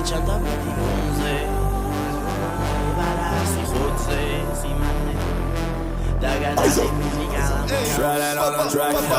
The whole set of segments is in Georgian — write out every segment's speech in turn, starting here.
ჩანდა მიდიუნზე ვარასი ხოძე სიმანე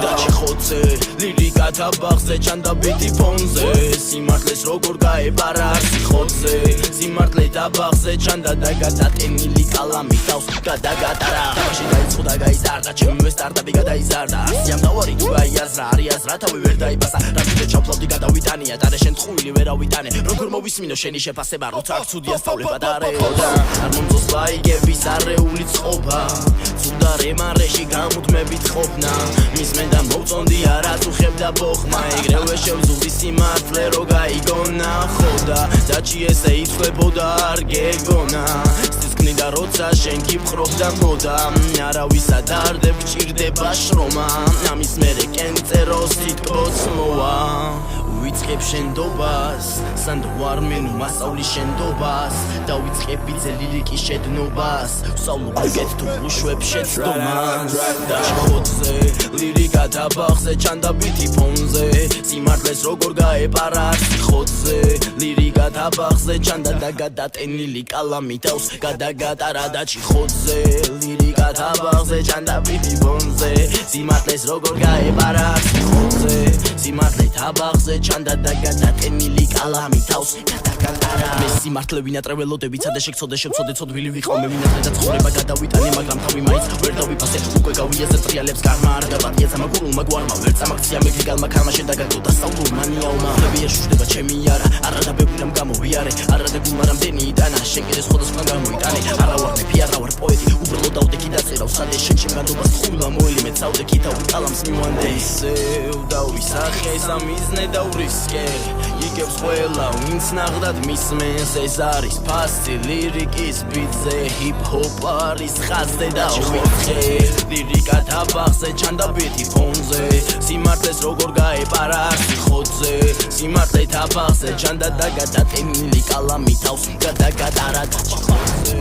დაჩი ხოძე ლირიკა თაბახზე ჩანდა ბიტი ფონზე სიმართლეს როგორ გაებარა არსი ხოძე სიმართლე თაბახზე ჩანდა და გადატენილი კალამი თავს გადაგატარა თამაში დაიწყო და გაიზარდა ჩემივე სტარტაპი გადაიზარდა არსი ამთავარი თუ გაიაზრა არიას რა თავი ვერ დაიბასა რამე ჩავფლავდი გადავიტანია და შენ თხუილი ვერავიტანე როგორ მოვისმინო შენი შეფასება როცა აქ ცუდია სწავლება და რეოდა არ მომწონს ლაიგების არეული წყობა ცუდა რემარეში გამუდმებით ყოფნა მისმენ და მოვწონდი არაც უხებდა ბოხმა ეგრევე შევზუდი სიმართლე რო გაიგონა ხოდა დაჩი ესე იცვლებოდა არ გეგონა სისკნიდა როცა შენ გიფხრობდა მოდა არავის ადარდებ ჭირდება შრომა ამის მერე კენწერო სიტყვოც მოვა ვიწყებ შენდობას სანდო არ მენუ მასავლის შენდობას დავიწყებ ბიძე ლირიკის შედნობას ვსავლო გიგეთ თუ უშვებ შეცდომას დაჩი ხოძე ლირიკა თაბახზე ჩანდა ბიტი ფონზე სიმართლეს როგორ გაეპარა არსი ხოძე ლირიკა თაბახზე ჩანდა და გადატენილი კალამი თავს გადაგატარა დაჩი ხოძე ლირიკა თაბახზე ჩანდა ბიტი ფონზე სიმართლეს როგორ გაეპარა არსი ხოძე სიმართლე თაბახზე ჩანდა და გადატენილი კალამი თავს გადაგატარა მე სიმართლე ვინატრე ველოდები ცადე შეგცოდე შევცოდე ცოდვილი ვიყავ მე ვინატრე და ცხოვრება გადავიტანე მაგრამ თავი მაინც ვერ დავიფასე უკვე გავიაზე ტრიალებს კარმა არ დაბატია სამაგულმა გვარმა ვერ წამაქცია მე გიგალმა ქალმა შედაგაგდო და სწავლულ მანიაუმა ხები ეშუშდება ჩემი არა არა და ბევრი რამ გამოვიარე არა და გულმა რამდენი იტანა შენ კიდე სხვადასხვა გამოიტანე არა ვარ მეფი არა ვარ პოეტი უბრალოდ დავდექი და წერავ სადე შენ შემგადობას ხულა მოელი მე წავდექი თავი კალამს მივანდე ისევ დავისახე სამიზნე დავრისკე იგებს ყველა ვინც ნაღდად მისმენს ეს არის ფასი ლირიკის ბიტზე ჰიპ-ჰოპ არის ხაზზე და უხერხე ლირიკა თაბახზე ჩანდა ბიტი ფონზე სიმართლეს როგორ გაეპარა არსი ხოძე სიმართლე თაბახზე ჩანდა და გადატენილი კალამი თავს გადაგატარა დაჩი ხოძე